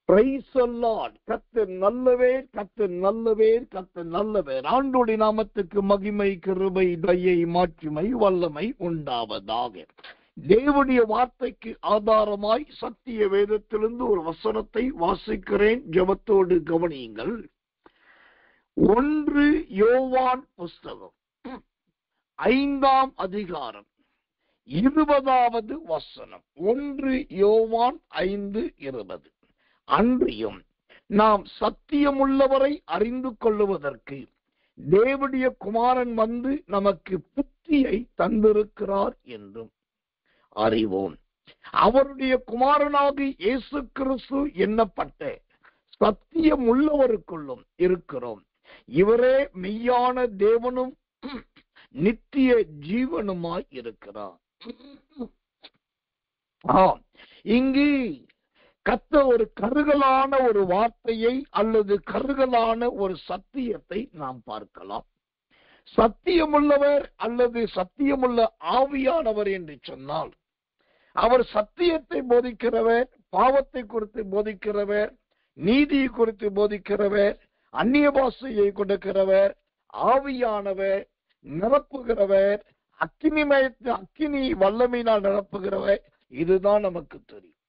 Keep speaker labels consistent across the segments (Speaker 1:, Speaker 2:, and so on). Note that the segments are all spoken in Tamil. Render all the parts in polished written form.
Speaker 1: Praise the Lord. கர்த்தர் நல்லவர், கர்த்தர் நல்லவர், கர்த்தர் நல்லவர். ஆண்டவருடைய நாமத்துக்கு மகிமை, கிருபை, தயை, மாட்சிமை, வல்லமை உண்டாவதாக. தேவனுடைய வார்த்தைக்கு ஆதாரமாய் சத்திய வேதத்திலிருந்து ஒரு வசனத்தை வாசிக்கிறேன். ஜெபத்தோடு கவனியுங்கள். 1 யோவான் புஸ்தகம் 5ஆம் அதிகாரம் 20வது வசனம். 1 யோவான் 5:20. அன்றியும் நாம் சத்தியமுள்ளவரை அறிந்து கொள்ளுவதற்கு தேவனுடைய குமாரன் வந்து நமக்கு புத்தியை தந்திருக்கிறார் என்றும் அறிவோம். அவருடைய குமாரனாகி இயேசு கிறிஸ்து எண்ணப்பட்ட சத்தியமுள்ளவருக்குள்ளும் இருக்கிறோம். இவரே மெய்யான தேவனும் நித்திய ஜீவனுமாய் இருக்கிறார். இங்கு கர்த்தர் ஒரு கருகலான ஒரு வார்த்தையை அல்லது கருகலான ஒரு சத்தியத்தை நாம் பார்க்கலாம். சத்தியமுள்ளவர் அல்லது சத்தியமுள்ள ஆவியானவர் என்று சொன்னால் அவர் சத்தியத்தை போதிக்கிறவர், பாவத்தை குறித்து போதிக்கிறவர், நீதியை குறித்து போதிக்கிறவர், அந்நிய பாஷையை கொடுக்கிறவர், ஆவியானவர், நிரப்புகிறவர், அக்கினி வல்லமையினால் நிரப்புகிறவர். இதுதான் நமக்கு தெரியும்.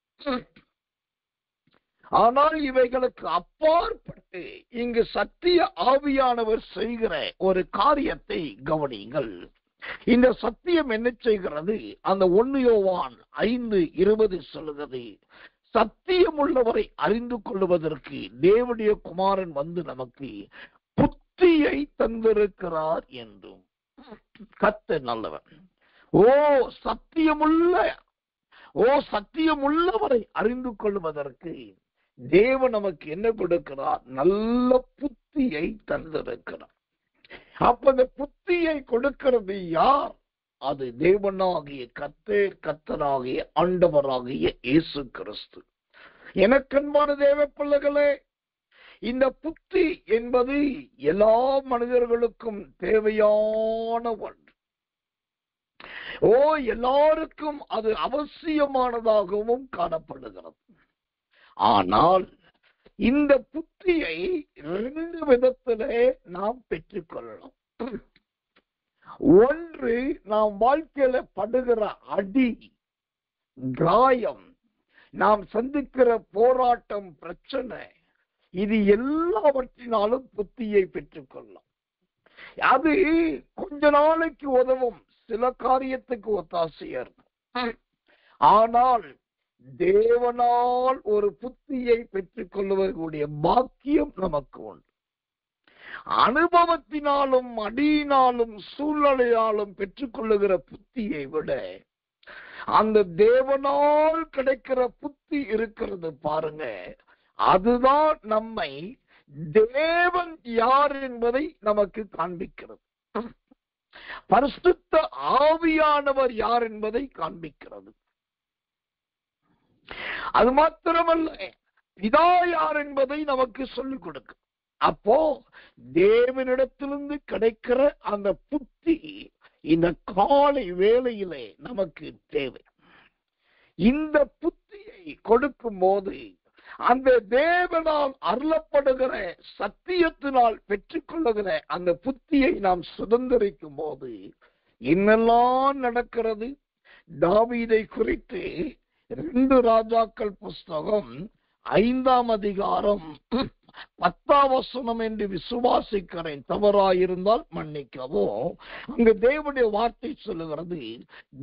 Speaker 1: ஆனால் இவைகளுக்கு அப்பாற்பட்டு இங்கு சத்திய ஆவியானவர் செய்கிற ஒரு காரியத்தை கவனியுங்கள். இந்த சத்தியம் என்ன செய்கிறது? அந்த 1 யோவான் 5:20 சொல்லுகிறது, சத்தியமுள்ளவரை அறிந்து கொள்வதற்கு தேவனுடைய குமாரன் வந்து நமக்கு புத்தியை தந்திருக்கிறார் என்றும். கர்த்தர் நல்லவர். சத்தியமுள்ளவரை அறிந்து கொள்வதற்கு தேவன் நமக்கு என்ன கொடுக்கிறார்? நல்ல புத்தியை தந்திருக்கிறார். அப்ப அந்த புத்தியை கொடுக்கிறது யார்? அது தேவனாகிய கர்த்தராகிய ஆண்டவராகிய இயேசு கிறிஸ்து. எனக்கன்பான தேவ பிள்ளைகளே, இந்த புத்தி என்பது எல்லா மனிதர்களுக்கும் தேவையான ஒன்று. எல்லாருக்கும் அது அவசியமானதாகவும் காணப்படுகிறது. ஆனால் இந்த புத்தியை 2 விதத்திலே நாம் பெற்றுக்கொள்ளலாம். ஒன்று, நாம் வாழ்க்கையில படுகிற அடி, காயம், நாம் சந்திக்கிற போராட்டம், பிரச்சனை, இது எல்லாவற்றினாலும் புத்தியை பெற்றுக்கொள்ளலாம். அது கொஞ்ச நாளைக்கு உதவும், சில காரியத்துக்கு ஒத்தாசையா இருக்கும். ஆனால் தேவனால் ஒரு புத்தியை பெற்றுக் கொள்வதற்குரிய பாக்கியம் நமக்கு உண்டு. அனுபவத்தினாலும் அடியினாலும் சூழ்நிலையாலும் பெற்றுக்கொள்ளுகிற புத்தியை விட அந்த தேவனால் கிடைக்கிற புத்தி இருக்கிறது பாருங்க, அதுதான் நம்மை தேவன் யார் என்பதை நமக்கு காண்பிக்கிறது. பரிசுத்த ஆவியானவர் யார் என்பதை காண்பிக்கிறது. அது மாத்திரமல்ல, பிதா யார் என்பதை நமக்கு சொல்லிக் கொடுக்கும். அப்போ தேவனிடத்திலிருந்து கிடைக்கிற அந்த புத்தி இந்த காலை வேளையிலே நமக்கு தேவை. இந்த புத்தியை கொடுக்கும் போது அந்த தேவனால் அருளப்படுகிற சத்தியத்தினால் பெற்றுக்கொள்ளுகிற அந்த புத்தியை நாம் சுதந்திரிக்கும் போது என்னெல்லாம் நடக்கிறது? தாவீதை குறித்து 2 ராஜாக்கள் புஸ்தகம் 5ஆம் அதிகாரம் 10ஆம் வசனம் என்று விசுவாசிக்கிறேன், தவறாயிருந்தால் மன்னிக்கவும். அங்கு தேவனுடைய வார்த்தை சொல்லுகிறது,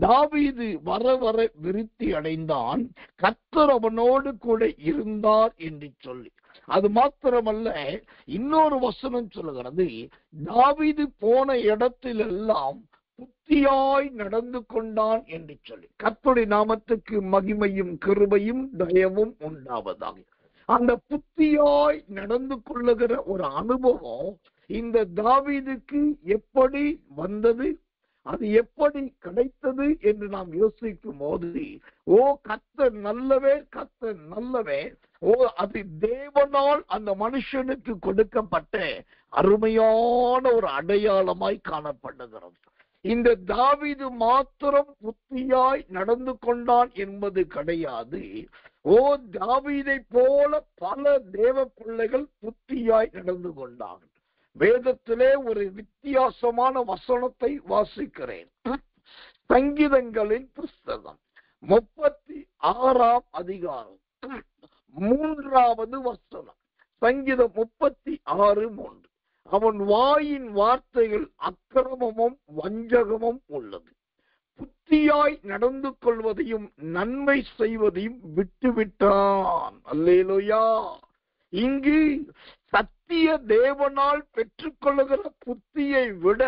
Speaker 1: தாவீது வர வர விருத்தி அடைந்தான், கர்த்தர் அவனோடு கூட இருந்தார் என்று சொல்லி. அது மாத்திரமல்ல, இன்னொரு வசனம் சொல்லுகிறது, தாவீது போன இடத்திலெல்லாம் புத்தியாய் நடந்து கொண்டான் என்று சொல்லி. கர்த்தருடைய நாமத்துக்கு மகிமையும் கிருபையும் தயவும் உண்டாவதாக. அந்த புத்தியாய் நடந்து கொள்ளுகிற ஒரு அனுபவம் இந்த தாவீதுக்கு எப்படி வந்தது, அது எப்படி கிடைத்தது என்று நாம் யோசிக்கும் போது, கர்த்தர் நல்லவே, கர்த்தர் நல்லவே. அது தேவனால் அந்த மனுஷனுக்கு கொடுக்கப்பட்ட அருமையான ஒரு அடையாளமாய் காணப்படுகிறது. இந்த தாவீது மாத்திரம் புத்தியாய் நடந்து கொண்டான் என்பது கிடையாது. ஓ, தாவீதை போல பல தேவ பிள்ளைகள் புத்தியாய் நடந்து கொண்டார்கள். வேதத்திலே ஒரு வித்தியாசமான வசனத்தை வாசிக்கிறேன். சங்கீதங்களின் புஸ்தகம் 36ஆம் அதிகாரம் 3வது வசனம். சங்கீதம் 36:3. அவன் வாயின் வார்த்தைகள் அக்கிரமமும் வஞ்சகமும் உள்ளது. புத்தியாய் நடந்து கொள்வதையும் நன்மை செய்வதையும் விட்டுவிட்டான். அல்லேலூயா. இங்கு சத்திய தேவனால் பெற்றுக்கொள்ளுகிற புத்தியை விட,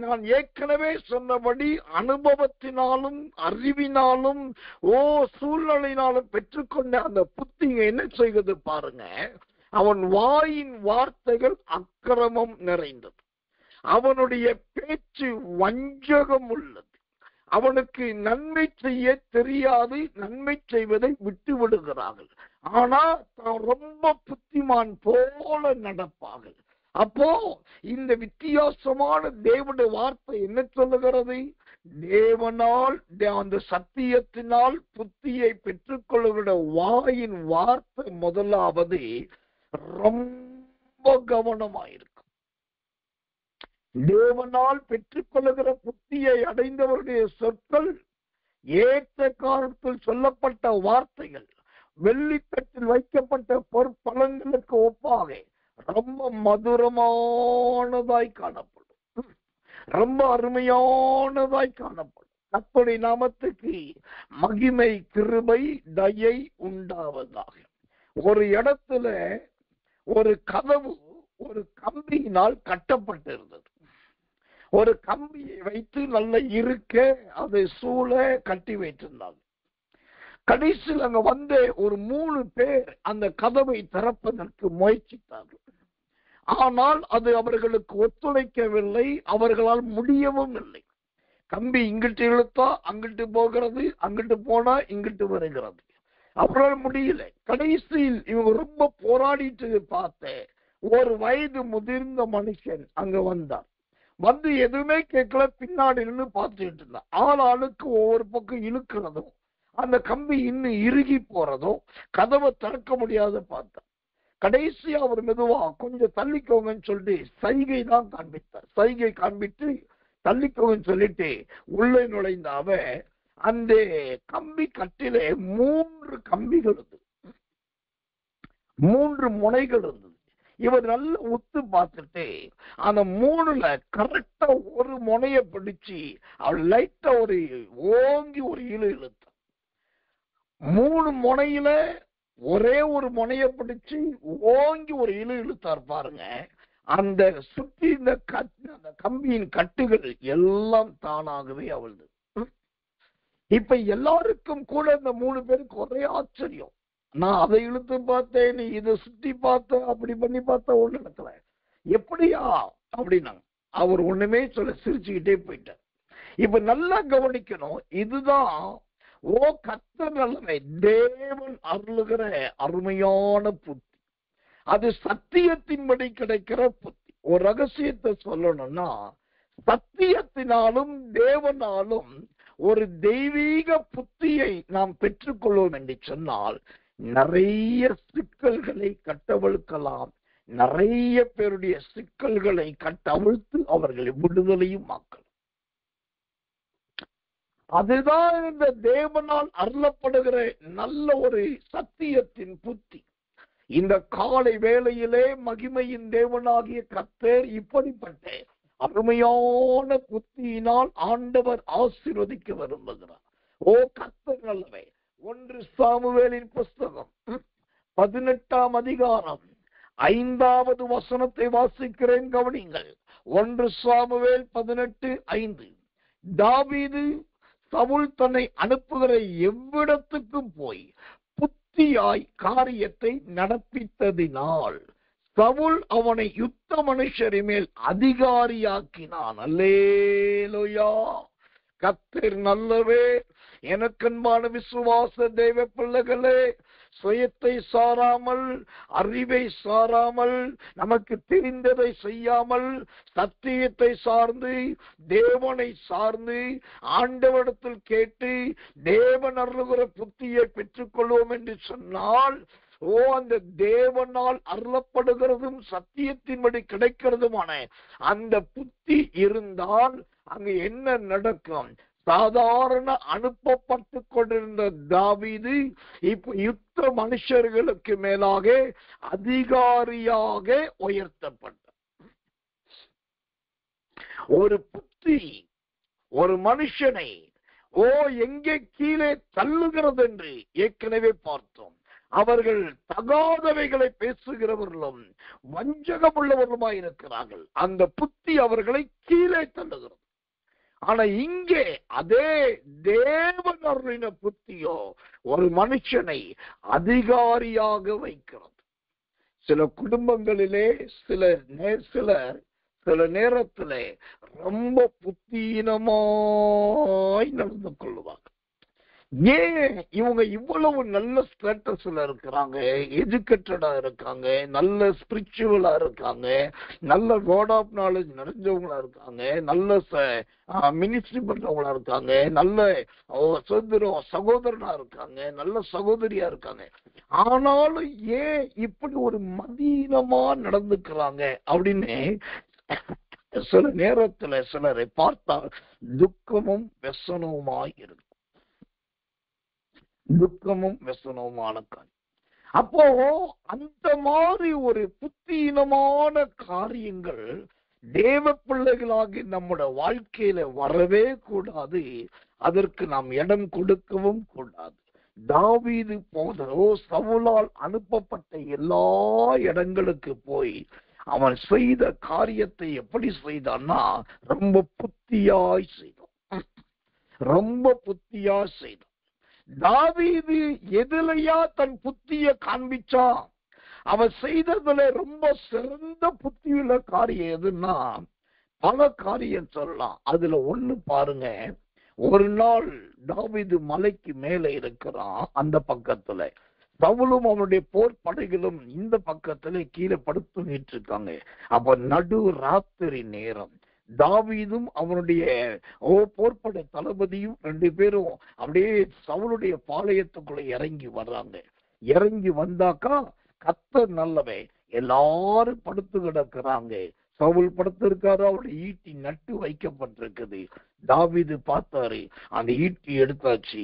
Speaker 1: நான் ஏற்கனவே சொன்னபடி அனுபவத்தினாலும் அறிவினாலும் சூழ்நிலையினாலும் பெற்றுக்கொண்ட அந்த புத்தி என்ன செய்வது பாருங்க. அவன் வாயின் வார்த்தைகள் அக்கிரமம் நிறைந்தது. அவனுடைய பேச்சு வஞ்சகம் உள்ளது. அவனுக்கு நன்மை செய்ய தெரியாது, நன்மை செய்வதை விட்டு விடுகிறார்கள். ஆனா தான் ரொம்ப புத்திமான் போல நடப்பார்கள். அப்போ இந்த வித்தியாசமான தேவனுடைய வார்த்தை என்ன சொல்லுகிறது? தேவனால், அந்த சத்தியத்தினால் புத்தியை பெற்றுக்கொள்ளுகிற வாயின் வார்த்தை முதலாவது ரொம்ப கவனமாயிருக்கும். தேவனால் பெற்றுக்கொள்ளுகிற புத்தியை அடைந்தவருடைய சொற்கள் ஏற்ற காலத்தில் சொல்லப்பட்ட வார்த்தைகள் வெள்ளித்தட்டில் வைக்கப்பட்ட பொற்பழங்களுக்கு ஒப்பாக ரொம்ப மதுரமானதாய் காணப்படும், ரொம்ப அருமையானதாய் காணப்படும். கர்த்தருடைய நாமத்துக்கு மகிமை, கிருபை, தயை உண்டாவதாக. ஒரு இடத்துல ஒரு கதவு ஒரு கம்பியினால் கட்டப்பட்டிருந்தது. ஒரு கம்பியை வைத்து நல்ல இருக்க அதை சூழ கட்டி வைத்திருந்தாங்க. கடைசியில் அங்க வந்து ஒரு 3 பேர் அந்த கதவை திறப்பதற்கு முயற்சித்தார்கள். ஆனால் அது அவர்களுக்கு ஒத்துழைக்கவில்லை, அவர்களால் முடியவும் இல்லை. கம்பி இங்கிட்டு இழுத்தா அங்கிட்டு போகிறது, அங்கிட்டு போனா இங்கிட்டு வருகிறது, அவரால் முடியல. கடைசியில் இவங்க ரொம்ப போராடிட்டு பார்த்தேன். ஒரு வயது முதிர்ந்த மனுஷன் அங்க வந்தார். வந்து எதுவுமே கேட்கல, பின்னாடி நின்று பார்த்துட்டு இருந்தார். ஆளுக்கு ஒவ்வொரு பக்கம் இழுக்கிறதும் அந்த கம்பி இன்னும் இறுகி போறதும் கதவை திறக்க முடியாத பார்த்தார். கடைசியா அவர் மெதுவா கொஞ்சம் தள்ளிக்கோங்கன்னு சொல்லிட்டு சைகை தான் காண்பித்தார். சைகை காண்பித்து தள்ளிக்கோங்கன்னு சொல்லிட்டு உள்ளே நுழைந்த அவ அந்த கம்பி கட்டிலே 3 கம்பிகள் இருந்தது, 3 முனைகள் இருந்தது. இவர் நல்ல உத்து பார்த்துட்டு அந்த 3ல கரெக்டா ஒரு முனைய பிடிச்சு அவர் லைட்டா ஒரு ஓங்கி ஒரு இழுத்தார். 3 முனையில ஒரே ஒரு முனைய பிடிச்சு ஓங்கி ஒரு இழுத்தார் பாருங்க. அந்த சுற்றி இந்த அந்த கம்பியின் கட்டுகள் எல்லாம் தானாகவே அவிழ்ந்தது. இப்ப எல்லாருக்கும் கூட இந்த 3 பேருக்கு ஒரே ஆச்சரியம். நான் அதை இழுத்து பார்த்தேன், நீ இதை சுத்தி பார்த்த, அப்படி பண்ணி பார்த்த, ஒண்ணு நடக்கல, எப்படியா அப்படின்னாங்க. அவர் ஒண்ணுமே சொல்ல, சிரிச்சுக்கிட்டே போயிட்டார். இப்ப நல்லா கவனிக்கணும். இதுதான் கர்த்தர் நல்லவை, தேவன் அருளுகிற அருமையான புத்தி. அது சத்தியத்தின்படி கிடைக்கிற புத்தி. ஒரு ரகசியத்தை சொல்லணும்னா, சத்தியத்தினாலும் தேவனாலும் ஒரு தெய்வீக புத்தியை நாம் பெற்றுக்கொள்வோம் என்று சொன்னால் நிறைய சிக்கல்களை கட்டவிழ்க்கலாம். நிறைய பேருடைய சிக்கல்களை கட்டவிழ்த்து அவர்களை விடுதலையும் ஆக்கலாம். அதுதான் இந்த தேவனால் அருளப்படுகிற நல்ல ஒரு சத்தியத்தின் புத்தி. இந்த காலை வேளையிலே மகிமையின் தேவனாகிய கர்த்தர் இப்படிப்பட்ட அருமையான புத்தியினால் ஆண்டவர் ஆசீர்வதிக்க விரும்புகிறார். கர்த்தர் நல்லவே. 1 சாமுவேலின் புஸ்தகம் 18ஆம் அதிகாரம் 5வது வசனத்தை வாசிக்கிறேன், கவனிங்கள். 1 சாமுவேல் 18:5. தாவீது சவுல் தன்னை அனுப்புகிற எவ்விடத்துக்கும் போய் புத்தியாய் காரியத்தை நடப்பித்ததினால் சவுல் அவனை யுத்த மனுஷரின் மேல் அதிகாரியாக்கினான். அல்லேலூயா. கர்த்தர் நல்லவே. எனக்கன்பான விசுவாச தேவ பிள்ளைகளே, சுயத்தை சாராமல், அறிவை சாராமல், நமக்கு தெரிந்ததை செய்யாமல், சத்தியத்தை சார்ந்து, தேவனை சார்ந்து, ஆண்டவரிடத்தில் கேட்டு தேவன் அருளுகிற புத்தியை பெற்றுக் கொள்வோம் என்று சொன்னால், அந்த தேவனால் அருளப்படுகிறதும் சத்தியத்தின்படி கிடைக்கிறதுமான அந்த புத்தி இருந்தால் அங்கு என்ன நடக்கும்? சாதாரண அனுப்பப்பட்டு கொண்டிருந்த தாவீது இப்ப யுத்த மனுஷர்களுக்கு மேலாக அதிகாரியாக உயர்த்தப்பட்டார். ஒரு புத்தி ஒரு மனுஷனை எங்கே கீழே தள்ளுகிறது என்று ஏற்கனவே பார்த்தோம். அவர்கள் தகாதவைகளை பேசுகிறவர்களும் வஞ்சகம் உள்ளவர்களுமாய் இருக்கிறார்கள். அந்த புத்தி அவர்களை கீழே தள்ளுகிறது. ஆனா இங்கே அதே தேவன் அருளின புத்தியோ ஒரு மனுஷனை அதிகாரியாக வைக்கிறது. சில குடும்பங்களிலே சில நேரத்திலே ரொம்ப புத்தீனமாய் நடந்து கொள்வாங்க. ஏன் இவங்க இவ்வளவு நல்ல ஸ்டேட்டஸ்ல இருக்கிறாங்க, எஜுகேட்டடா இருக்காங்க, நல்ல ஸ்பிரிச்சுவலா இருக்காங்க, நல்ல வேர்ட் ஆஃப் நாலேஜ் நிறைஞ்சவங்களா இருக்காங்க, நல்ல மினிஸ்ட்ரி பண்றவங்களா இருக்காங்க, நல்ல சகோதரனா இருக்காங்க, நல்ல சகோதரியா இருக்காங்க, ஆனாலும் ஏன் இப்படி ஒரு மதீனமா நடந்துக்கிறாங்க அப்படின்னு சில நேரத்துல சிலரை பார்த்தால் துக்கமும் வெசனவுமாய் இருக்கு. துக்கமும் வெசனவுமான காரியம். அப்போ அந்த மாதிரி ஒரு புத்தீனமான காரியங்கள் தேவ பிள்ளைகளாகி நம்முடைய வாழ்க்கையில வரவே கூடாது. அதற்கு நாம் இடம் கொடுக்கவும் கூடாது. தாவீது போதோ சவுலால் அனுப்பப்பட்ட எல்லா இடங்களுக்கு போய் அவன் செய்த காரியத்தை எப்படி செய்தான்னா ரொம்ப புத்தியாய் செய்தான். ரொம்ப புத்தியாய் செய்தான். தாவீது எதிலையா தன் புத்திய காண்பிச்சான்? அவன் செய்ததுல ரொம்ப சிறந்த புத்தியுள்ள காரியம் எதுன்னா பல காரியம் சொல்லலாம். அதுல ஒண்ணு பாருங்க. ஒரு நாள் தாவீது மலைக்கு மேல இருக்கிறான். அந்த பக்கத்துல சவுலும் அவனுடைய போர் படைகளும் இந்த பக்கத்துல கீழே படுத்துங்கிட்டு இருக்காங்க. அப்ப நடு ராத்திரி நேரம் தாவீதும் அவனுடைய போர்ப்படை தளபதியும் 2 பேரும் அப்படியே சவுளுடைய பாளையத்துக்குள்ள இறங்கி வர்றாங்க. இறங்கி வந்தாக்கா கர்த்தர் நல்லவன், எல்லாரும் படுத்து கிடக்குறாங்க. சவுல் படுத்து இருக்காரு, அவருடைய ஈட்டி நட்டு வைக்கப்பட்டிருக்குது. தாவீது பார்த்தாரு, அந்த ஈட்டி எடுத்தாச்சு.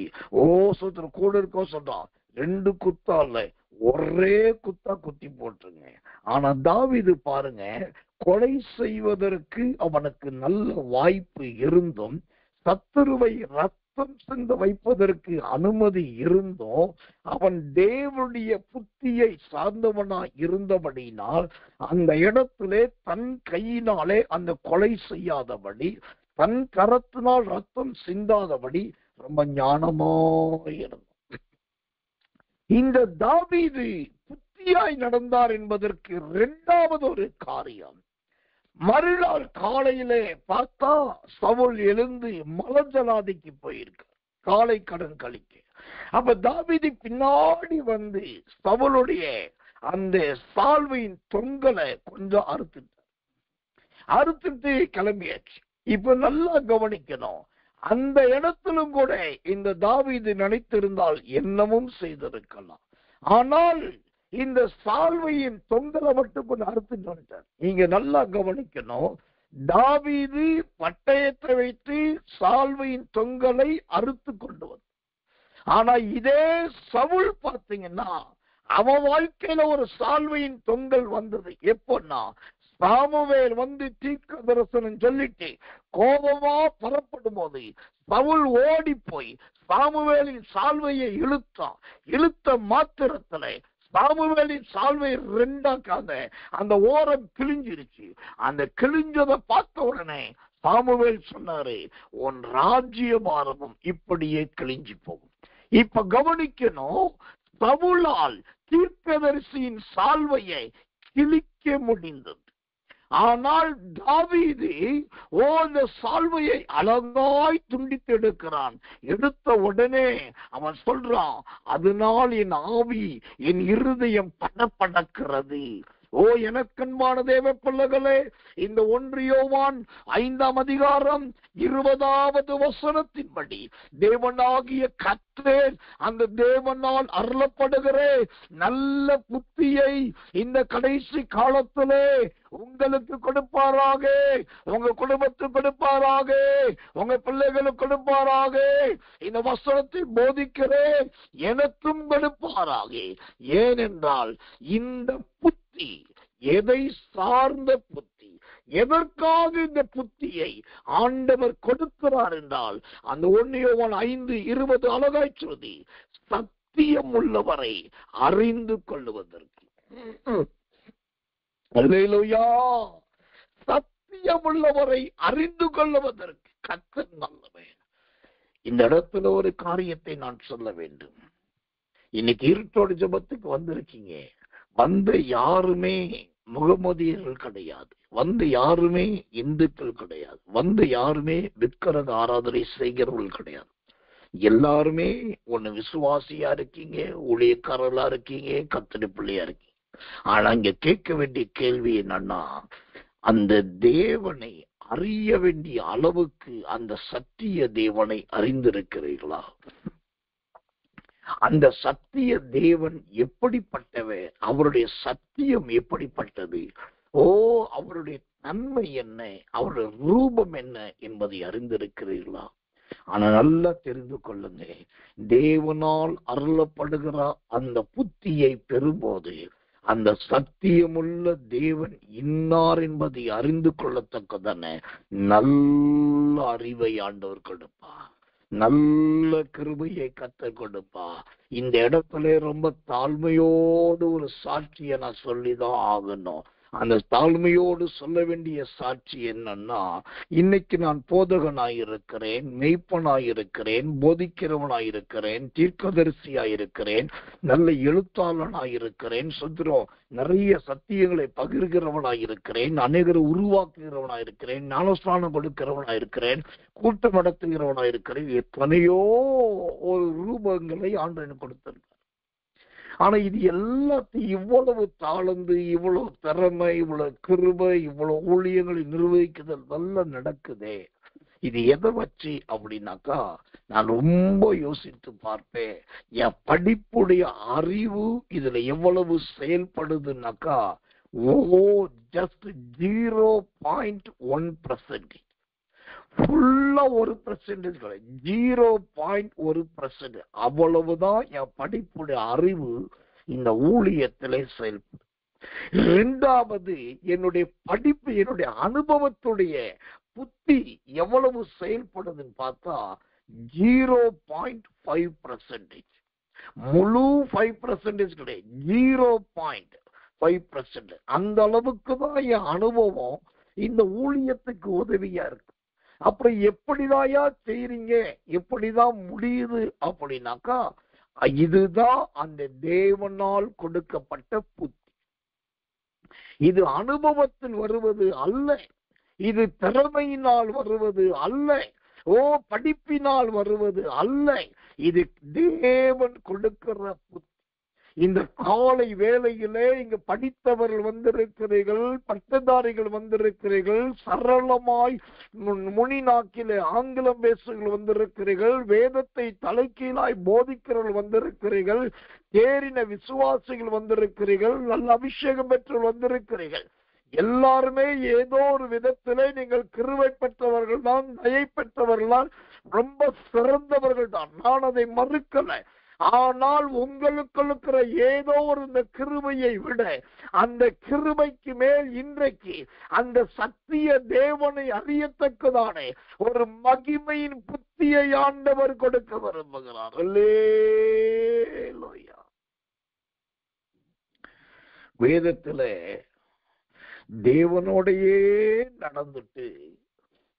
Speaker 1: சோத்திர கூட இருக்கோ சொல்றான். 2 குத்தால ஒரே குத்தா குத்தி போட்டுருங்க. ஆனா தாவீது பாருங்க, கொலை செய்வதற்கு அவனுக்கு நல்ல வாய்ப்பு இருந்தும், சத்துருவை ரத்தம் சிந்த வைப்பதற்கு அனுமதி இருந்தும், அவன் தேவனுடைய புத்தியை சார்ந்தவனா இருந்தபடினால் அந்த இடத்திலே தன் கையினாலே அந்த கொலை செய்யாதபடி, தன் கரத்தினால் ரத்தம் சிந்தாதபடி ரொம்ப ஞானமாயிருந்தான். இந்த தாவீது புத்தியாய் நடந்தார் என்பதற்கு 2வது ஒரு காரியம். மறுநாள் காலையிலே பார்த்தா சவுல் எழுந்து மலஜலாதிக்கு போயிருக்கார், காலை கடன் கழிக்க. அப்ப தாவீது பின்னாடி வந்து சவுளுடைய அந்த சால்வையின் தொங்கலை கொஞ்சம் அறுத்துட்டு கிளம்பியாச்சு. இப்ப நல்லா கவனிக்கணும். அந்த இடத்திலும் கூட இந்த தாவீது நினைத்திருந்தால் என்னமும் செய்திருக்கலாம். ஆனால் இந்த சால்வையின் தொங்கலை மட்டும் கொஞ்சம் அறுத்துட்டு வந்துட்டார். நீங்க நல்லா கவனிக்கணும். தாவீது பட்டயத்தை வைத்து சால்வையின் தொங்கலை அறுத்து கொண்டு வந்தார். ஆனா இதே சவுல் பார்த்தீங்கன்னா அவன் வாழ்க்கையில ஒரு சால்வையின் தொங்கல் வந்தது. எப்போன்னா சாமுவேல் வந்து தீர்க்க தரிசனம் சொல்லிட்டு கோபமா புறப்படும் போது சவுல் ஓடி போய் சாமுவேலின் சால்வையை இழுத்த மாத்திரத்துல சாமுவேலின் சால்வை 2ஆக்காங்க. அந்த ஓரம் கிழிஞ்சிருச்சு. அந்த கிழிஞ்சதை பார்த்த உடனே சாமுவேல் சொன்னாரு, உன் ராஜ்யபாரமும் இப்படியே கிழிஞ்சு போகும். இப்ப கவனிக்கணும். சவுலால் தீர்க்கதரிசியின் சால்வையை கிழிக்க முடிந்தது. ஆனால் தாவீது அந்த சால்வையை அழகாய் துண்டித்து எடுக்கிறான். எடுத்த உடனே அவன் சொல்றான், அதனால் என் ஆவி, என் இருதயம் படபடக்கிறது. எனக்கன்பான தேவ பிள்ளைகளே, இந்த 1 யோவான் 5ஆம் அதிகாரம் 20வது வசனத்தின்படி தேவனாகிய கர்த்தர் அந்த தேவனால் அருளப்படுகிற நல்ல புத்தியை இந்த கடைசி காலத்திலே உங்களுக்கு கொடுப்பாராக, உங்க குடும்பத்துக்கு கொடுப்பாராக, உங்க பிள்ளைகளுக்கு கொடுப்பாராக. இந்த வசனத்தை போதிக்கிறேன், எனக்கும் கொடுப்பாராக. ஏனென்றால் இந்த புத்தி எதை சார்ந்த புத்தி, எதற்காக இந்த புத்தியை ஆண்டவர் கொடுக்கிறார் என்றால், அந்த 1 யோவான் 5:20 அழகாய் சொல்லி, சத்தியம் உள்ளவரை அறிந்து கொள்ளுவதற்கு. அல்லேலூயா. சத்தியம் உள்ளவரை அறிந்து கொள்ளுவதற்கு கர்த்தர் நல்லவன். இந்த இடத்துல ஒரு காரியத்தை நான் சொல்ல வேண்டும். இன்னைக்கு இருட்டோடு ஜெபத்துக்கு வந்திருக்கீங்க. வந்த யாருமே முகமதியர்கள் கிடையாது, வந்து யாருமே இந்துக்கள் கிடையாது, வந்து யாருமே விக்கிரக ஆராதனை செய்கிறவர்கள் கிடையாது. எல்லாருமே ஒண்ணு விசுவாசியா இருக்கீங்க, ஊழியக்காரர்களா இருக்கீங்க, கர்த்தருடைய பிள்ளையா இருக்கீங்க. ஆனா இங்க கேட்க வேண்டிய கேள்வி என்னன்னா, அந்த தேவனை அறிய வேண்டிய அளவுக்கு அந்த சத்திய தேவனை அறிந்திருக்கிறீர்களா? அந்த சத்திய தேவன் எப்படிப்பட்டவர்? அவருடைய சத்தியம் எப்படிப்பட்டது? அவருடைய தன்மை என்ன, அவருடைய ரூபம் என்ன என்பதை அறிந்திருக்கிறீர்களா? ஆனா நல்லா தெரிந்து கொள்ளுங்க, தேவனால் அருளப்படுகிற அந்த புத்தியை பெறும்போது அந்த சத்தியமுள்ள தேவன் இன்னார் என்பதை அறிந்து கொள்ளத்தக்கதான நல்ல அறிவை ஆண்டவர் கொடுப்பா, நல்ல கிருபையை கர்த்தர் கொடுப்பா. இந்த இடத்துல ரொம்ப தாழ்மையோடு ஒரு சாட்சியை நான் சொல்லிதான் ஆகணும். அந்த தாழ்மையோடு சொல்ல வேண்டிய சாட்சி என்னன்னா, இன்னைக்கு நான் போதகனாயிருக்கிறேன், மெய்ப்பனாயிருக்கிறேன், போதிக்கிறவனாயிருக்கிறேன், தீர்க்கதரிசியாயிருக்கிறேன், நல்ல எழுத்தாளனாயிருக்கிறேன், சொல்றோம், நிறைய சத்தியங்களை பகிர்கிறவனாயிருக்கிறேன், அநேகரை உருவாக்குகிறவனாயிருக்கிறேன், ஞானஸ்நானம் கொடுக்கிறவனாயிருக்கிறேன், கூட்டம் நடத்துகிறவனாயிருக்கிறேன். எத்தனையோ ஒரு ரூபங்களை ஆண்டவன் கொடுத்திருக்கிறார். ஆனா இது எல்லாத்தையும் இவ்வளவு தாழ்ந்து, இவ்வளவு திறமை, இவ்வளவு கிருபை, இவ்வளவு ஊழியங்களை நிர்வகிக்குதல் நல்லா நடக்குதே. இது எதை வச்சு அப்படின்னாக்கா, நான் ரொம்ப யோசித்து பார்ப்பேன். என் படிப்புடைய அறிவு இதுல எவ்வளவு செயல்படுதுன்னாக்கா, ஜஸ்ட் 0.1%. ஃபுல்லா 1% கிடையாது, 0.1%. அவ்வளவுதான் என் படிப்புடைய அறிவு இந்த ஊழியத்திலே செயல்படும். 2வது, என்னுடைய படிப்பு, என்னுடைய அனுபவத்துடைய புத்தி எவ்வளவு செயல்படுதுன்னு பார்த்தா 0.5%. முழு 5% கிடையாது, 0.5%. அந்த அளவுக்கு தான் என் அனுபவம் இந்த ஊழியத்துக்கு உதவியா இருக்கு. அப்புறம் எப்படிதாயா செய்றீங்க, எப்படிதான் முடியுது அப்படின்னாக்கா, இதுதான் அந்த தேவனால் கொடுக்கப்பட்ட புத்தி. இது அனுபவத்தில் வருவது அல்ல, இது திறமையினால் வருவது அல்ல, படிப்பினால் வருவது அல்ல, இது தேவன் கொடுக்கிற புத்தி. இந்த காலை வேளையிலே இங்க படித்தவர்கள் வந்திருக்கிறீர்கள், பட்டதாரிகள் வந்திருக்கிறீர்கள், சரளமாய் முனி நாக்கிலே ஆங்கிலம் பேசுகள் வந்திருக்கிறீர்கள், வேதத்தை தலைக்கீழாய் போதிக்கிறவர்கள் வந்திருக்கிறீர்கள், தேறின விசுவாசிகள் வந்திருக்கிறீர்கள், நல்ல அபிஷேகம் பெற்றவர்கள் வந்திருக்கிறீர்கள். எல்லாருமே ஏதோ ஒரு விதத்திலே நீங்கள் கிருபை பெற்றவர்கள் தான், தயை பெற்றவர்கள் தான், ரொம்ப சிறந்தவர்கள் தான், நான் அதை மறுக்கல. ஆனால் உங்களுக்கு இருக்கிற ஏதோ ஒரு இந்த கிருபையை விட அந்த கிருபைக்கு மேல் இன்றைக்கு அந்த சத்திய தேவனை அறியத்தக்கதானே ஒரு மகிமையின் புத்தியை ஆண்டவர் கொடுக்க விரும்புகிறார். அல்லேலூயா. வேதத்திலே தேவனோடையே நடந்துட்டு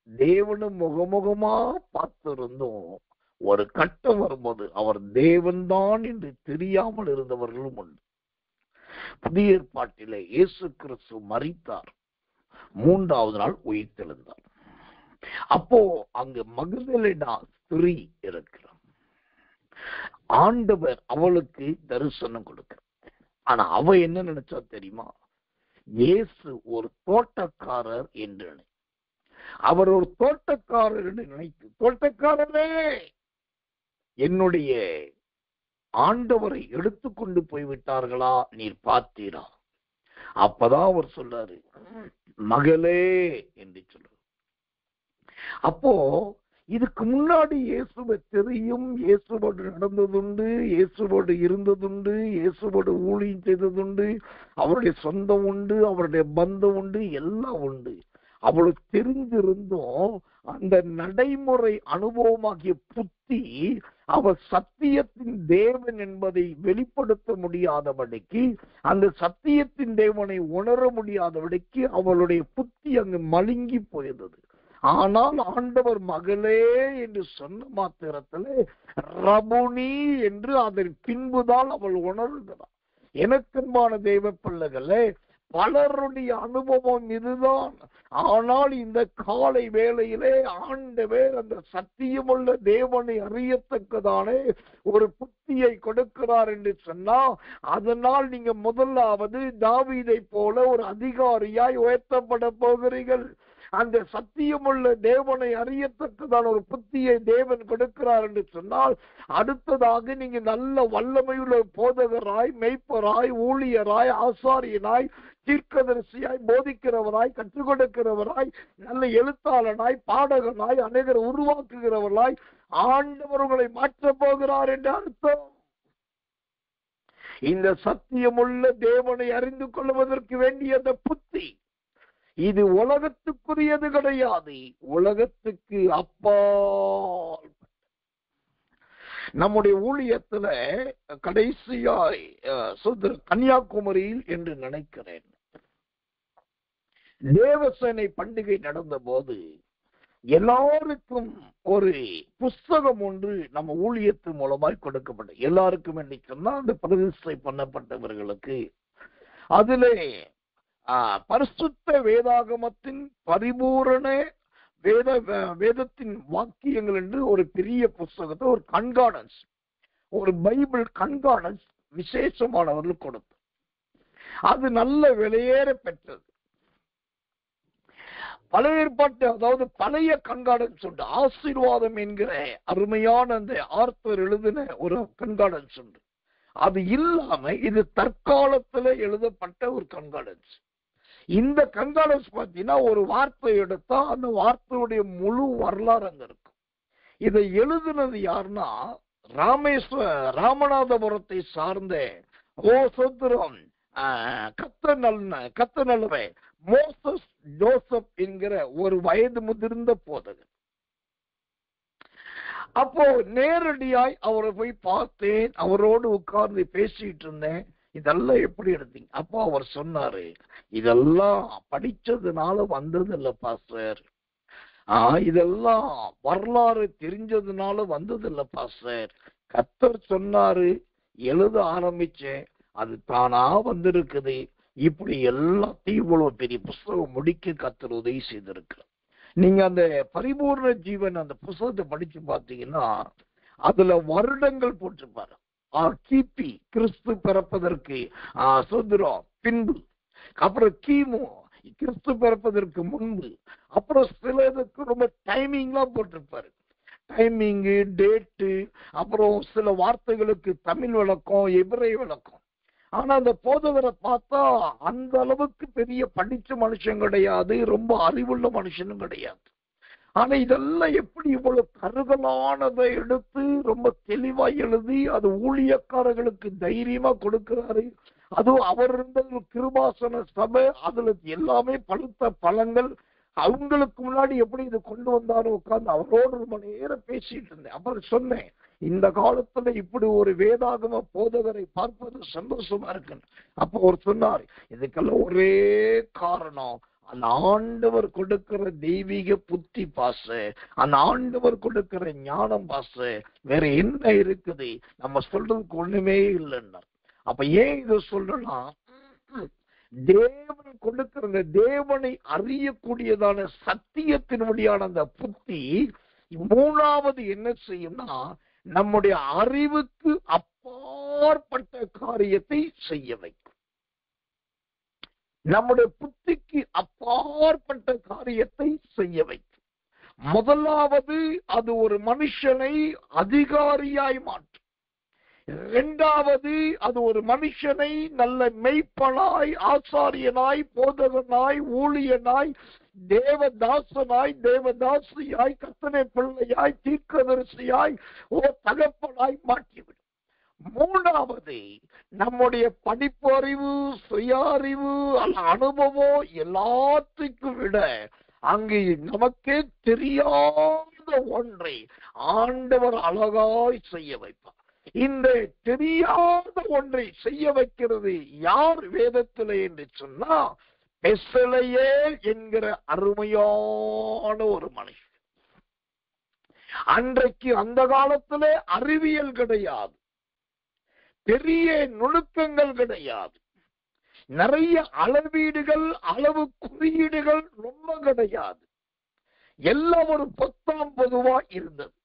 Speaker 1: தேவனும் முகமுகமா பார்த்திருந்தோம். ஒரு கட்டம் வரும்போது அவர் தேவன்தான் என்று தெரியாமல் இருந்தவர்களும் உண்டு. புதிய ஏற்பாட்டிலே இயேசு கிறிஸ்து மரித்தார். மூன்றாவது நாள் உயிர்த்தெழுந்தார். அப்போ அங்கு மகதலேனா ஸ்திரீ இருக்கிறார். ஆண்டவர் அவளுக்கு தரிசனம் கொடுக்கிறார். ஆனா அவ என்ன நினைச்சா தெரியுமா? இயேசு ஒரு தோட்டக்காரர் என்று அவர் ஒரு தோட்டக்காரர் என்று நினைத்து, தோட்டக்காரரே என்னுடைய ஆண்டவரை எடுத்துக்கொண்டு போய்விட்டார்களா, நீர் பார்த்தீரா? அப்பதான் அவர் சொல்றாரு, மகளே என்று சொல்றாரு. அப்போ இதுக்கு முன்னாடி இயேசுவை தெரியும், இயேசுவோடு நடந்ததுண்டு, இயேசுவோடு இருந்ததுண்டு, இயேசுவோடு ஊழியம் செய்ததுண்டு, அவருடைய சொந்தம் உண்டு, அவருடைய பந்தம் உண்டு, எல்லாம் உண்டு. அவளுக்கு தெரிஞ்சிருந்தும் அந்த நடைமுறை அனுபவமாகிய புத்தி அவர் சத்தியத்தின் தேவன் என்பதை வெளிப்படுத்த முடியாதபடிக்கு, அந்த சத்தியத்தின் தேவனை உணர முடியாதபடிக்கு அவளுடைய புத்தி அங்கு மழுங்கி போயிருந்தது. ஆனால் ஆண்டவர் மகளே என்று சொன்ன மாத்திரத்திலே ரபுனி என்று அதன் பின்புதான் அவள் உணர்கிறார். எனக்கன்பான தெய்வ பிள்ளைகளே, பலருடைய அனுபவம் இதுதான். ஆனால் இந்த காலை வேளையிலே ஆண்டவர் அந்த சத்தியமுள்ள தேவனை அறியத்தக்கதானே ஒரு புத்தியை கொடுக்கிறார் என்று சொன்னா, அதனால் நீங்க முதலாவது தாவீதை போல ஒரு அதிகாரியாய் உயர்த்தப்பட போகிறீர்கள். அந்த சத்தியமுள்ள தேவனை அறியத்தக்கதான ஒரு புத்தியை தேவன் கொடுக்கிறார் என்று சொன்னால், அடுத்ததாக நீங்க நல்ல வல்லமையுள்ள போதகராய், மெய்ப்பராய், ஊழியராய், ஆசாரியனாய், தீர்க்கதரிசியாய், போதிக்கிறவராய், கற்றுக் கொடுக்கிறவராய், நல்ல எழுத்தாளனாய், பாடகனாய், அநேகரை உருவாக்குகிறவராய் ஆண்டவர்களை மாற்றப் போகிறார் என்று அர்த்தம். இந்த சத்தியமுள்ள தேவனை அறிந்து கொள்வதற்கு வேண்டிய அந்த புத்தி இது உலகத்துக்குரியது கிடையாது, உலகத்துக்கு அப்பால். நம்முடைய ஊழியத்துல கடைசியாய் கன்னியாகுமரியில் என்று நினைக்கிறேன், தேவசேனை பண்டிகை நடந்த போது எல்லாருக்கும் ஒரு புஸ்தகம் ஒன்று நம்ம ஊழியத்து மூலமாய் கொடுக்கப்பட்டது. எல்லாருக்கும் என்று சொன்னா அந்த பிரதிஷ்டை பண்ணப்பட்டவர்களுக்கு அதிலே பரிசுத்த வேதாகமத்தின் பரிபூரண வேதத்தின் வாக்கியங்கள் என்று ஒரு பெரிய புஸ்தகத்தை, ஒரு கண்கார்டன்ஸ், ஒரு பைபிள் கண்கார்டன்ஸ் விசேஷமானவர்கள் கொடுத்து, அது நல்ல விலையேற பெற்றது. பழைய ஏற்பாட்டு, அதாவது பழைய கண்கார்டன்ஸ் உண்டு. ஆசீர்வாதம் என்கிற அருமையான அந்த ஆர்த்தர் எழுதின ஒரு கண்கார்டன்ஸ் உண்டு. அது இல்லாம இது தற்காலத்துல எழுதப்பட்ட ஒரு கண்கார்டன்ஸ். இந்த கண்கார்டன்ஸ் பார்த்தீங்கன்னா ஒரு வார்த்தை எடுத்தா அந்த வார்த்தையுடைய முழு வரலாறு அங்க இருக்கும். இதை எழுதுனது யாருன்னா ராமநாதபுரத்தை சார்ந்த கத்தநல்வே மோசஸ் ஜோசப் என்கிற ஒரு வயது முதிர்ந்த போதகர். அப்போ நேரடியாய் அவரை போய் பார்த்தேன், அவரோடு உட்கார்ந்து பேசிட்டு இருந்தேன். இதெல்லாம் எப்படி எடுத்தீங்க? அப்போ அவர் சொன்னாரு, இதெல்லாம் படிச்சதுனால வந்தது இல்ல பாஸ்டர், இதெல்லாம் வரலாறு தெரிஞ்சதுனால வந்தது இல்ல பாஸ்டர். கர்த்தர் சொன்னாரு, எழுத ஆரம்பிச்சேன், அது தானா வந்திருக்குது. இப்படி எல்லாத்தையும் இவ்வளவு பெரிய புஸ்தகம் முடிக்க கர்த்தர் உதவி செய்திருக்கிறார். நீங்க அந்த பரிபூர்ண ஜீவன் அந்த புஸ்தகத்தை படிச்சு பார்த்தீங்கன்னா அதுல வருடங்கள் போட்டிருப்பாரு. கிபி கிறிஸ்து பிறப்பதற்கு சுதந்திரம் பின்பு, அப்புறம் கிமு கிறிஸ்து பிறப்பதற்கு முன்பு, அப்புறம் சிலதுக்கு ரொம்ப டைமிங்லாம் போட்டிருப்பாரு. டைமிங்கு, டேட்டு, அப்புறம் சில வார்த்தைகளுக்கு தமிழ் விளக்கம், எபிரேய விளக்கம். ஆனா அந்த போதகரை பார்த்தா அந்த அளவுக்கு பெரிய படிச்ச மனுஷன் கிடையாது, ரொம்ப அறிவுள்ள மனுஷனும் கிடையாது. ஆனா இதெல்லாம் எப்படி இவ்வளவு கருதலானதை எடுத்து ரொம்ப தெளிவா எழுதி அது ஊழியக்காரர்களுக்கு தைரியமா கொடுக்கிறாரு. அதுவும் அவர் இருந்த கிருபாசன சபை, அதுல எல்லாமே பழுத்த பழங்கள். அவங்களுக்கு முன்னாடி எப்படி இது கொண்டு வந்தாரோ உட்கார்ந்து அவரோடு ரொம்ப நேரம் பேசிட்டு இருந்தேன். அப்புறம் சொன்னேன், இந்த காலத்துல இப்படி ஒரு வேதாகம போதகரை பார்ப்பது சந்தோஷமா இருக்கு. அப்போ அவர் சொன்னார், இதுக்கெல்லாம் ஒரே காரணம் அந்த ஆண்டவர் கொடுக்கிற தெய்வீக புத்தி பாச, அந்த ஆண்டவர் கொடுக்கிற ஞானம் பாச, வேற என்ன இருக்குது? நம்ம சொல்றதுக்கு ஒண்ணுமே இல்லைன்னா. அப்ப ஏன் இதை சொல்றோம்னா, தேவன் கொடுக்கிற தேவனை அறியக்கூடியதான சத்தியத்தினுடையான அந்த புத்தி மூணாவது என்ன செய்யும்னா, நம்முடைய அறிவுக்கு அப்பாற்பட்ட காரியத்தை செய்ய வைக்கும். நம்முடைய புத்திக்கு அப்பாற்பட்ட காரியத்தை செய்ய வைக்கும். முதலாவது, அது ஒரு மனுஷனை அதிகாரியாய் மாற்றும். இரண்டாவது, அது ஒரு மனுஷனை நல்ல மெய்ப்பனாய், ஆசாரியனாய், போதகனாய், ஊழியனாய், தேவதாசனாய், தேவதாசியாய், கர்த்தருடைய பிள்ளையாய், தீர்க்கதரிசியாய், தகப்பனாய் மாற்றிவிடும். மூணாவது, நம்முடைய படிப்பறிவு, சுய அறிவு, அனுபவம் எல்லாத்துக்கும் விட அங்கே நமக்கே தெரியாத ஒன்றை ஆண்டவர் அழகாய் செய்ய வைப்பார். இந்த தெரியாத ஒன்றை செய்ய வைக்கிறது யார் வேதத்திலே என்று சொன்னா, பெசலேயேல் என்கிற அருமையான ஒரு மனுஷன். அன்றைக்கு அந்த காலத்திலே அறிவியல் கிடையாது, பெரிய நுணுக்கங்கள் கிடையாது, நிறைய அளவீடுகள், அளவு குறியீடுகள் ரொம்ப கிடையாது. எல்லாம் ஒரு பொத்தாம் பொதுவா இருந்தது.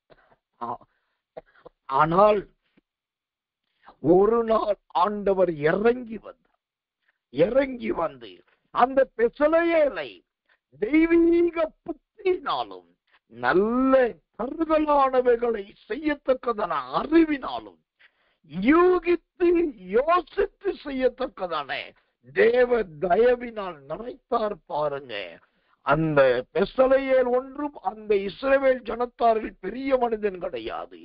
Speaker 1: ஆனால் ஒரு நாள் ஆண்டவர் இறங்கி வந்து அந்த பெசலேயேலை தெய்வீக புத்தியினாலும் நல்ல கருதலானவைகளை செய்யத்தக்கதான அறிவினாலும் யூகித்து யோசித்து செய்யத்தக்கதான தேவ தயவினால் நினைத்தார். பாருங்க, அந்த பெசலேயேல் ஒன்றும் அந்த இஸ்ரவேல் ஜனத்தாரில் பெரிய மனிதன் கிடையாது.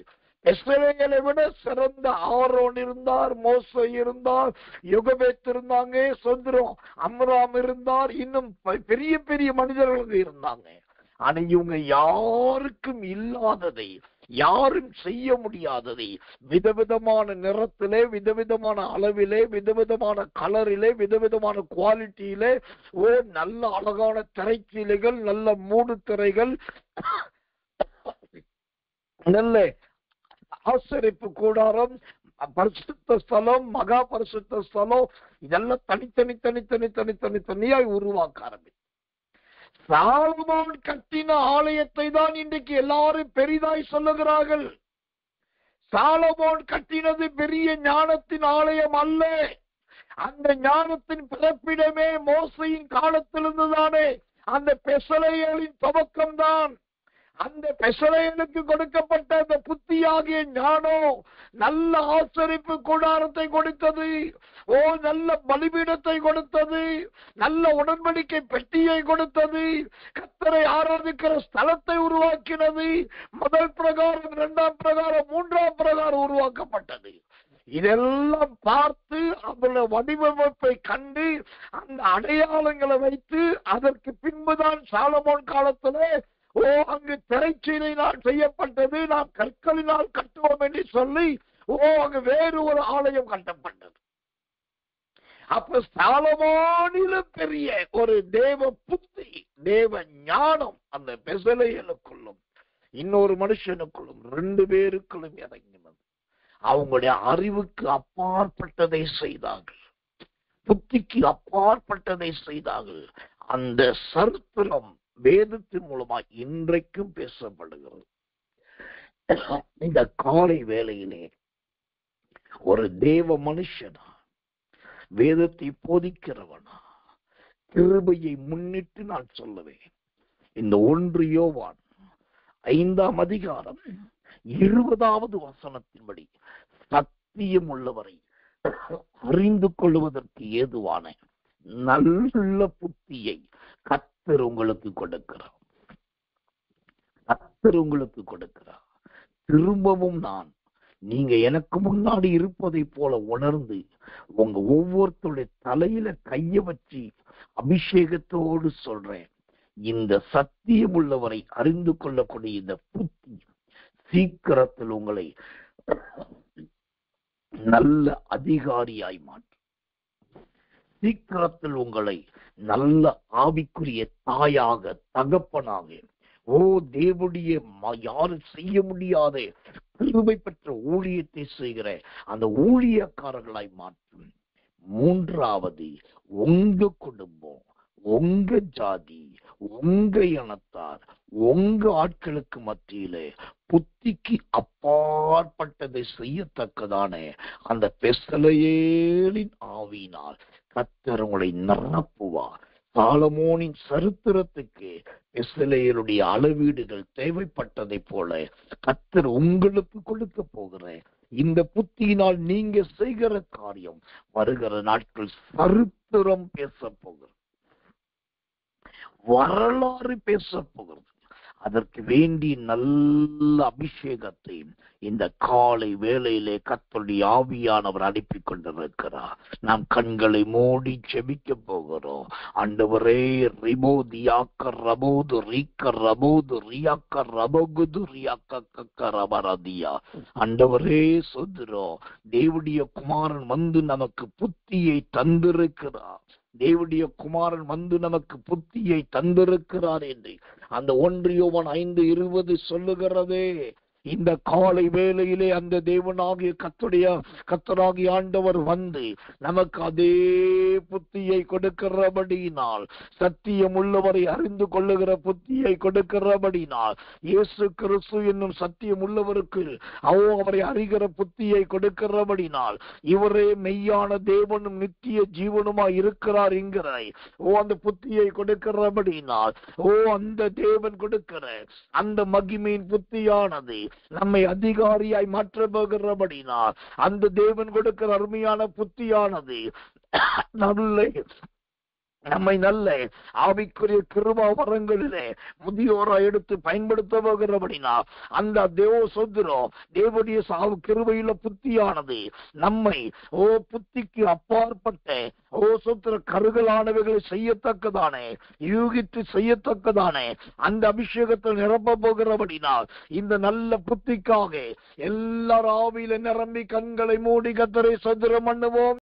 Speaker 1: பெசலேயேலை விட சிறந்த ஆரோன் இருந்தார், மோசே இருந்தார், யோகபேத் இருந்தாங்க, சொந்தரம் அம்ராம் இருந்தார், இன்னும் பெரிய பெரிய மனிதர்கள் இருந்தாங்க. ஆனா இவங்க யாருக்கும் இல்லாததை, யாரும் செய்ய முடியாததை விதவிதமான நிறத்திலே, விதவிதமான அளவிலே, விதவிதமான கலரிலே, விதவிதமான குவாலிட்டியிலே, நல்ல அழகான திரைச்சீலைகள், நல்ல மூடு திரைகள், நல்ல ஆசரிப்பு கூடாரம், பரிசுத்த ஸ்தலம், மகா பரிசுத்த ஸ்தலம், இதெல்லாம் தனித்தனியாய் உருவாக்க ஆரம்பிச்சு. சாலமோன் கட்டின ஆலயத்தை தான் இன்றைக்கு எல்லாரும் பெரிதாய் சொல்லுகிறார்கள். சாலமோன் கட்டினது பெரிய ஞானத்தின் ஆலயம் அல்ல. அந்த ஞானத்தின் பிறப்பிடமே மோசையின் காலத்திலிருந்துதானே அந்த பெசலேயேலின் துவக்கம்தான். அந்த பெசலேயேலுக்கு கொடுக்கப்பட்ட அந்த புத்தியாகிய ஞானம் நல்ல ஆசரிப்பு கூடாரத்தை கொடுத்தது, நல்ல பலிபீடத்தை கொடுத்தது, நல்ல உடன்படிக்கை பெட்டியை கொடுத்தது, கர்த்தரை ஆராதிக்கிற ஸ்தலத்தை உருவாக்கினது. முதல் பிரகாரம், இரண்டாம் பிரகாரம், மூன்றாம் பிரகாரம் உருவாக்கப்பட்டது. இதெல்லாம் பார்த்து அதோட வடிவமைப்பை கண்டு அந்த அடையாளங்களை வைத்து அதற்கு பின்புதான் சாலமோன் காலத்திலே அங்கு திரைச்சீலையினால் செய்யப்பட்டது, நாம் கற்களினால் கட்டுவோம் என்று சொல்லி அங்கு வேறு ஒரு ஆலயம் கட்டப்பட்டது. அப்ப சாலமோனிலும் பெரிய ஒரு தேவ புத்தி, தேவ ஞானம் அந்த பெசலேயேலுக்குள்ளும் இன்னொரு மனுஷனுக்குள்ளும் ரெண்டு பேருக்குள்ளும் இறங்கினது. அவங்களுடைய அறிவுக்கு அப்பாற்பட்டதை செய்தார்கள், புத்திக்கு அப்பாற்பட்டதை செய்தார்கள். அந்த சரித்திரம் வேதத்தின் மூலமா இன்றைக்கும் பேசப்படுகிறது. இந்த காலை வேளையிலே ஒரு தேவ மனுஷனா, வேதத்தை போதிக்கிறவனா, கிருபையை முன்னிட்டு நான் சொல்லுவேன், இந்த 1 யோவான் 5ஆம் அதிகாரம் 20வது வசனத்தின்படி சத்தியம் உள்ளவரை அறிந்து கொள்வதற்கு ஏதுவான நல்ல புத்தியை கர்த்தர் உங்களுக்கு கொடுக்கிறார். கர்த்தர் உங்களுக்கு கொடுக்கிறார். திரும்பவும் நான் நீங்க எனக்கு முன்னாடி இருப்பதை போல உணர்ந்து உங்க ஒவ்வொருத்தருடைய தலையில கைய வச்சு அபிஷேகத்தோடு சொல்றேன், இந்த சத்தியம் உள்ளவரை அறிந்து கொள்ளக்கூடிய இந்த புத்தி சீக்கிரத்தில் உங்களை நல்ல அதிகாரியாய் மாற்றும். சீக்கிரத்தில் உங்களை நல்ல ஆவிக்குரிய தாயாக, தகப்பனாக, தேவனுடைய யாரும் செய்ய முடியாத கிருபை பெற்ற ஊழியத்தை செய்கிற அந்த ஊழியக்காரர்களாய் மாற்றும். மூன்றாவது, உங்க குடும்பம், உங்க ஜாதி, உங்க இனத்தார், உங்க ஆட்களுக்கு மத்தியிலே புத்திக்கு அப்பாற்பட்டதை செய்யத்தக்கதான அந்த பெசலெயேலின் ஆவியினால் கர்த்தர் உங்களை நிரப்புவார். சாலமோனின் சரித்திரத்துக்கு பெசலெயேலுடைய அளவீடுகள் தேவைப்பட்டதை போல கர்த்தர் உங்களுக்கு கொடுக்க போகிற இந்த புத்தியினால் நீங்க செய்கிற காரியம் வருகிற நாட்கள் சரித்திரம் பேச போகிறது, வரலாறு பேச போகிறது. அதற்கு வேண்டிய நல்ல அபிஷேகத்தை இந்த காலை வேளையிலே கர்த்தருடைய ஆவியானவர் அனுப்பி கொண்டிருக்கிறார். நாம் கண்களை மூடி செபிக்க போகிறோம். ஆண்டவரே, ரிபோதியாக்க ரபோது ரீக்க ரபோது ரியாக்க ரபகுது ரியாக்க கக்க ரபரதியா. ஆண்டவரே சொல்கிறோம், தேவனுடைய குமாரன் வந்து நமக்கு புத்தியை தந்திருக்கிறார். தேவனுடைய குமாரன் வந்து நமக்கு புத்தியை தந்திருக்கிறார் என்று அந்த 1 யோவான் 5:20 சொல்லுகிறதே. இந்த காலை வேளையிலே அந்த தேவனாகிய கர்த்தராகிய ஆண்டவர் வந்து நமக்கு அதே புத்தியை கொடுக்கிறபடியினால், சத்தியம் உள்ளவரை அறிந்து கொள்ளுகிற புத்தியை கொடுக்கிறபடினால், இயேசு கிறிஸ்து என்னும் சத்தியம் உள்ளவருக்கு அவரை அறிகிற புத்தியை கொடுக்கிறபடினால், இவரே மெய்யான தேவனும் நித்திய ஜீவனுமாய் இருக்கிறார் என்கிற அந்த புத்தியை கொடுக்கிறபடினால், அந்த தேவன் கொடுக்கிற அந்த மகிமையின் புத்தியானது நம்மை அதிகாரியாய் மாற்ற போகிறபடினால், அந்த தேவன் கொடுக்கிற அருமையான புத்தியானது நம்மை நல்ல ஆவிக்குரிய கிருபா வரங்களிலே முதியோராய் எடுத்து பயன்படுத்த போகிறபடினா, அந்த தேவனுடைய கிருபையுள்ள புத்தியானது நம்மை புத்திக்கு அப்பாற்பட்ட கருகலானவைகளை செய்யத்தக்கதானே, யூகித்து செய்யத்தக்கதானே அந்த அபிஷேகத்தில் நிரப்ப போகிறபடினால், இந்த நல்ல புத்திக்காக எல்லார் ஆவியில நிரம்பி கண்களை மூடி கர்த்தரை ஸ்தோத்திரம் பண்ணுவோம்.